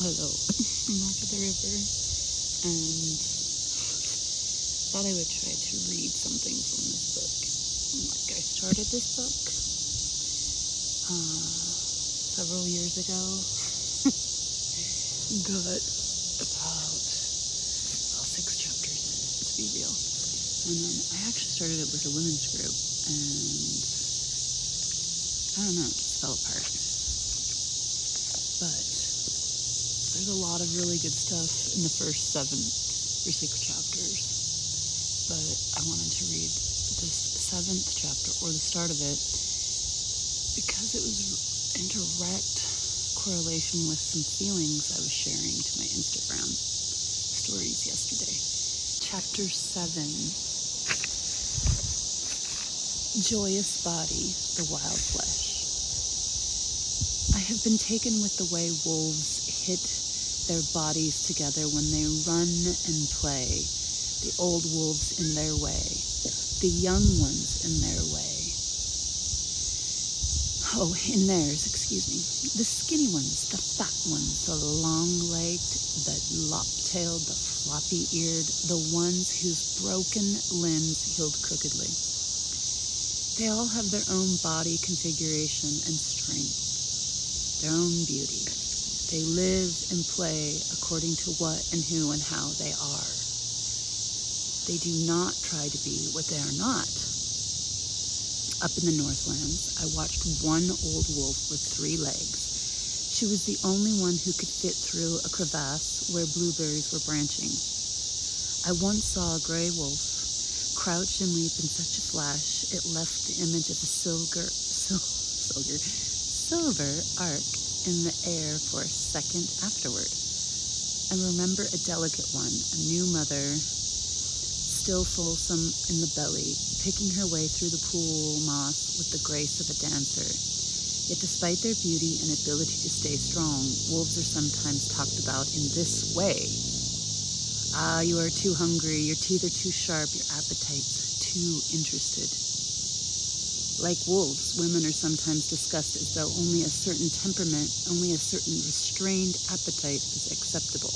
Hello. I'm back at the river and thought I would try to read something from this book. Like, I started this book several years ago. Got about 6 chapters in, to be real. And then I actually started it with a women's group, and I don't know, it just fell apart. But there's a lot of really good stuff in the first 7 or 6 chapters. But I wanted to read this 7th chapter, or the start of it, because it was in direct correlation with some feelings I was sharing to my Instagram stories yesterday. Chapter 7, Joyous Body, the Wild Flesh. I have been taken with the way wolves hit their bodies together when they run and play, the old wolves in their way, the young ones in their way. Oh, in theirs, excuse me. The skinny ones, the fat ones, the long-legged, the lop-tailed, the floppy-eared, the ones whose broken limbs healed crookedly. They all have their own body configuration and strength, their own beauty. They live and play according to what and who and how they are. They do not try to be what they are not. Up in the Northlands, I watched one old wolf with 3 legs. She was the only one who could fit through a crevasse where blueberries were branching. I once saw a gray wolf crouch and leap in such a flash it left the image of a silver arc in the air for a second afterward. I remember a delicate one, a new mother, still fulsome in the belly, picking her way through the pool moss with the grace of a dancer. Yet despite their beauty and ability to stay strong, wolves are sometimes talked about in this way. Ah, you are too hungry, your teeth are too sharp, your appetites are too interested. Like wolves, women are sometimes discussed as though only a certain temperament, only a certain restrained appetite is acceptable.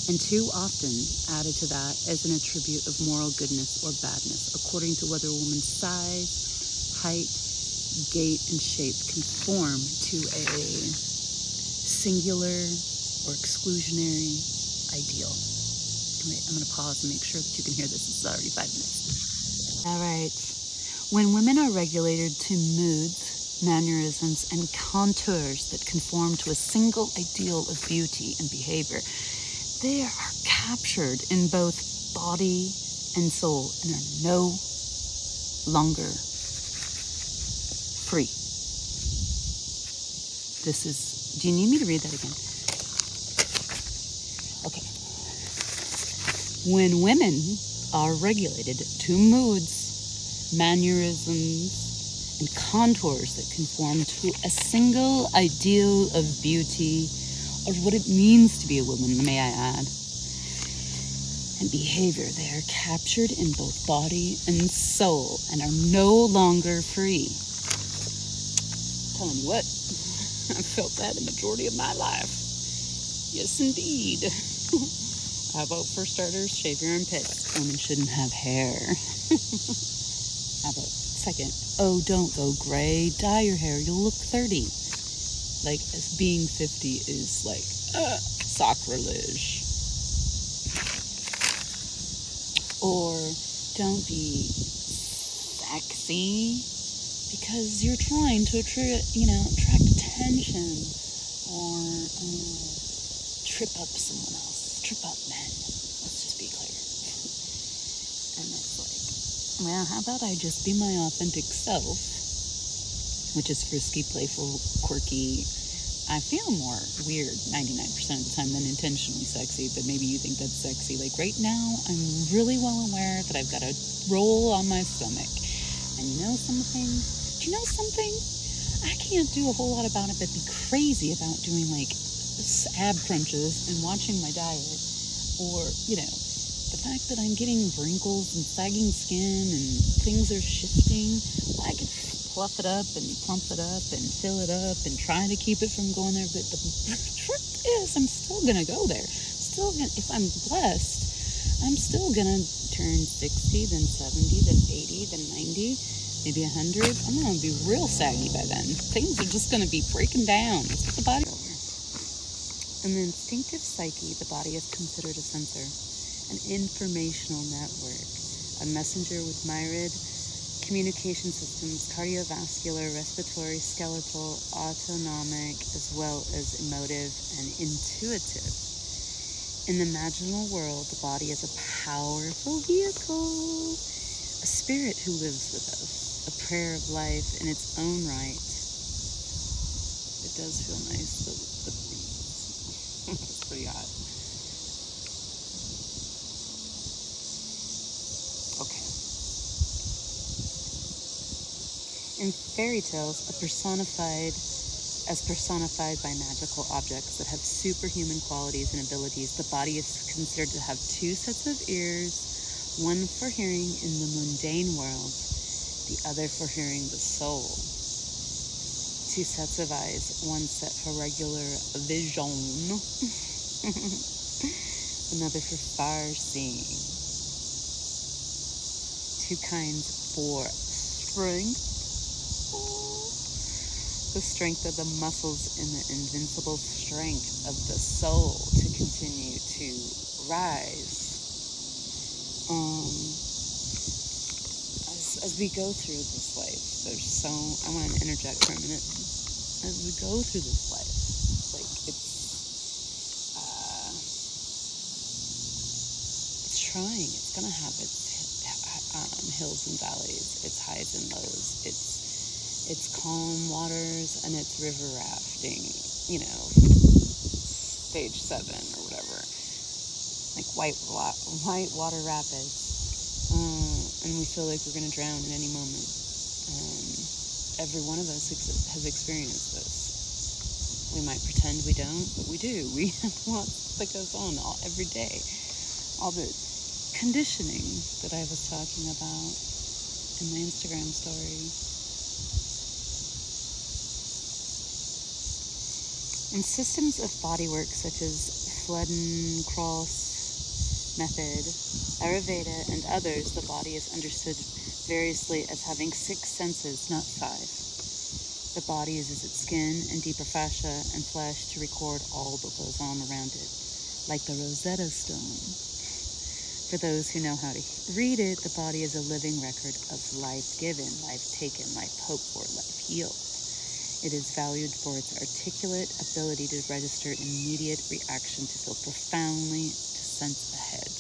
And too often added to that as an attribute of moral goodness or badness, according to whether a woman's size, height, gait, and shape conform to a singular or exclusionary ideal. Wait, I'm going to pause and make sure that you can hear this. This is already 5 minutes. All right. When women are regulated to moods, mannerisms, and contours that conform to a single ideal of beauty and behavior, they are captured in both body and soul and are no longer free. This is, do you need me to read that again? Okay. When women are regulated to moods, mannerisms, and contours that conform to a single ideal of beauty, or what it means to be a woman, may I add, and behavior, they are captured in both body and soul and are no longer free. Telling you what, I felt that the majority of my life. Yes, indeed. How about, for starters, shave your armpits? Women shouldn't have hair. How about, second, oh, don't go gray. Dye your hair, you'll look 30. Like, as being 50 is like sacrilege. Or don't be sexy because you're trying to attract attention, or trip up someone else, trip up men. Let's just be clear. And it's like, well, how about I just be my authentic self? Which is frisky, playful, quirky. I feel more weird 99% of the time than intentionally sexy, but maybe you think that's sexy. Like right now, I'm really well aware that I've got a roll on my stomach. And you know something? Do you know something? I can't do a whole lot about it, but be crazy about doing like ab crunches and watching my diet. Or, the fact that I'm getting wrinkles and sagging skin and things are shifting. I could fluff it up and plump it up and fill it up and try to keep it from going there. But the truth is, I'm still going to go there. If I'm blessed, I'm still going to turn 60, then 70, then 80, then 90, maybe 100. I'm going to be real saggy by then. Things are just going to be breaking down. That's what the body over. In the instinctive psyche, the body is considered a sensor, an informational network, a messenger with myriad communication systems, cardiovascular, respiratory, skeletal, autonomic, as well as emotive and intuitive. In the imaginal world, the body is a powerful vehicle, a spirit who lives with us, a prayer of life in its own right. It does feel nice, the breeze. It's pretty hot. Okay. In fairy tales, personified by magical objects that have superhuman qualities and abilities, the body is considered to have two sets of ears, one for hearing in the mundane world, the other for hearing the soul. Two sets of eyes, one set for regular vision, another for far seeing. Two kinds for strength. The strength of the muscles and the invincible strength of the soul to continue to rise. As we go through this life, I want to interject for a minute. As we go through this life, it's trying. It's going to have its hills and valleys, its highs and lows, it's calm waters and it's river rafting, stage 7 or whatever, like white water rapids, and we feel like we're going to drown at any moment. Every one of us has experienced this. We might pretend we don't, but we do. We have lots that goes on every day. All the conditioning that I was talking about in my Instagram story. In systems of bodywork such as Feldenkrais method, Ayurveda, and others, the body is understood variously as having 6 senses, not 5. The body uses its skin and deeper fascia and flesh to record all that goes on around it, like the Rosetta Stone. For those who know how to read it, the body is a living record of life given, life taken, life hoped for, life healed. It is valued for its articulate ability to register immediate reaction, to feel profoundly, to sense ahead.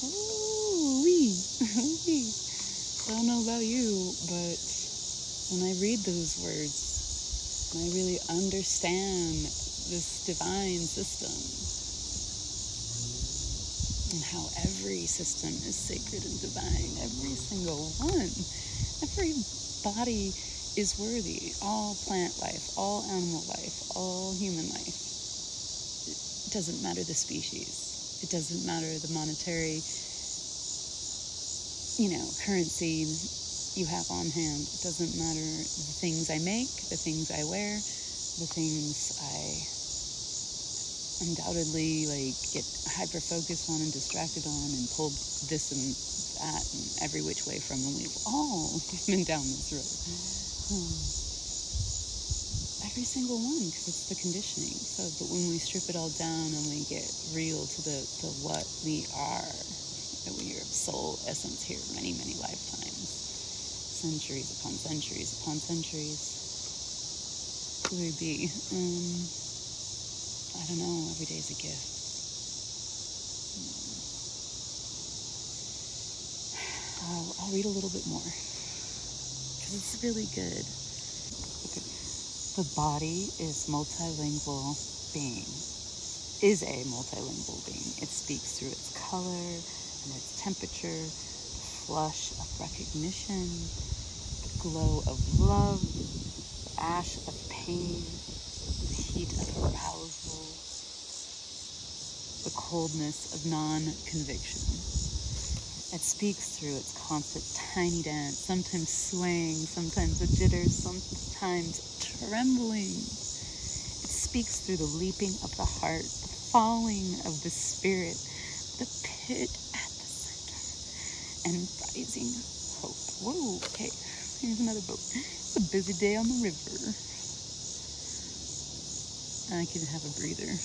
Ooh-wee. Ooh-wee. I don't know about you, but when I read those words, and I really understand this divine system, and how every system is sacred and divine, every single one, every body is worthy. All plant life, all animal life, all human life. It doesn't matter the species. It doesn't matter the monetary, currency you have on hand. It doesn't matter the things I make, the things I wear, the things I undoubtedly get hyper focused on and distracted on and pulled this and that and every which way from, and we've all been down this road. Every single one, because it's the conditioning. So, but when we strip it all down and we get real to the what we are, that we are soul essence here, many, many lifetimes, centuries upon centuries upon centuries, who we be? I don't know. Every day's a gift. I'll read a little bit more because it's really good. Okay. The body is a multilingual being. It speaks through its color and its temperature, the flush of recognition, the glow of love, the ash of pain, the heat of arousal, the coldness of non-conviction. It speaks through its constant tiny dance, sometimes swaying, sometimes a jitter, sometimes trembling. It speaks through the leaping of the heart, the falling of the spirit, the pit at the center, and rising hope. Whoa, okay, here's another boat. It's a busy day on the river. I can have a breather.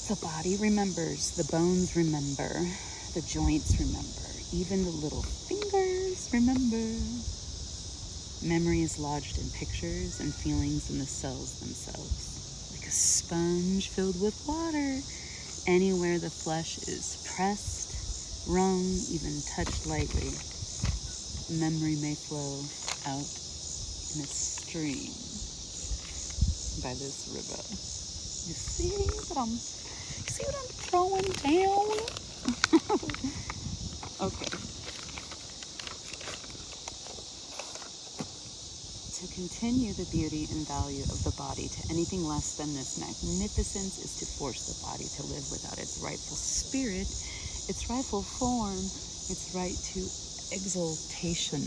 The body remembers, the bones remember, the joints remember, even the little fingers remember. Memory is lodged in pictures and feelings in the cells themselves, like a sponge filled with water. Anywhere the flesh is pressed, wrung, even touched lightly, memory may flow out in a stream by this river. You see what I'm throwing down? Okay. To continue the beauty and value of the body to anything less than this magnificence is to force the body to live without its rightful spirit, its rightful form, its right to exaltation.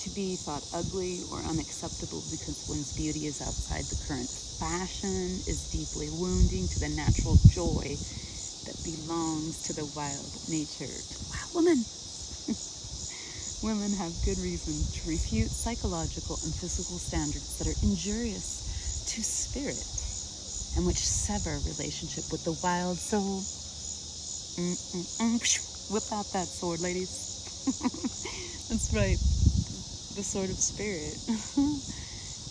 To be thought ugly or unacceptable because one's beauty is outside the current fashion is deeply wounding to the natural joy that belongs to the wild nature. Wow, woman! Women have good reason to refute psychological and physical standards that are injurious to spirit and which sever relationship with the wild soul. Whip out that sword, ladies. That's right. The sword of spirit.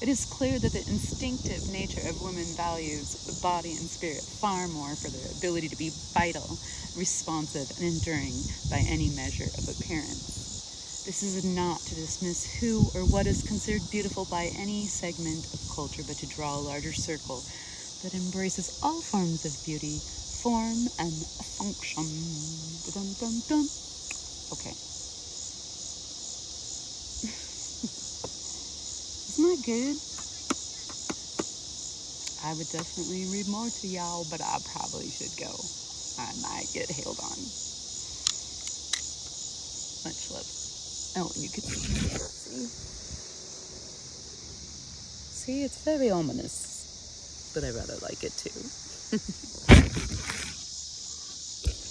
It is clear that the instinctive nature of women values body and spirit far more for their ability to be vital, responsive, and enduring by any measure of appearance. This is not to dismiss who or what is considered beautiful by any segment of culture, but to draw a larger circle that embraces all forms of beauty, form, and function. Dun, dun, dun. Okay. Isn't that good? I would definitely read more to y'all, but I probably should go. I might get hailed on. Much love. Oh, and you can see. See, it's very ominous, but I rather like it too.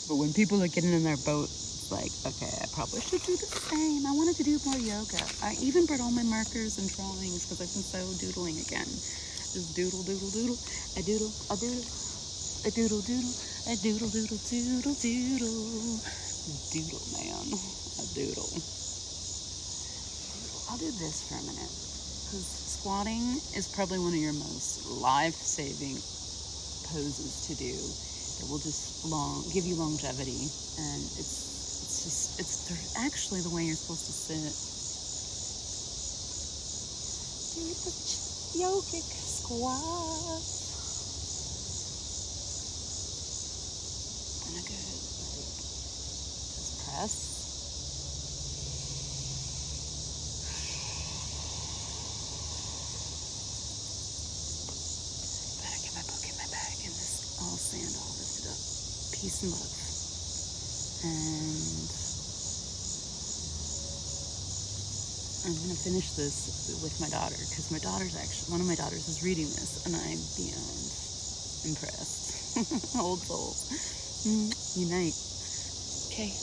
But when people are getting in their boat, it's like, okay, I probably should do the same. I wanted to do more yoga. I even brought all my markers and drawings because I've been so doodling again. Just doodle, doodle, doodle. I doodle, I doodle, I doodle, doodle, I doodle, doodle, doodle, doodle. Doodle, man. I doodle. I'll do this for a minute. Because squatting is probably one of your most life-saving poses to do. That will just give you longevity, and it's actually the way you're supposed to sit. Do the yogic squat. And a good just press. Better get my book in my bag and this all sand all lifted up. Peace and love. And I'm going to finish this with my daughter because one of my daughters is reading this and I'm beyond impressed. Old souls. Unite. Okay.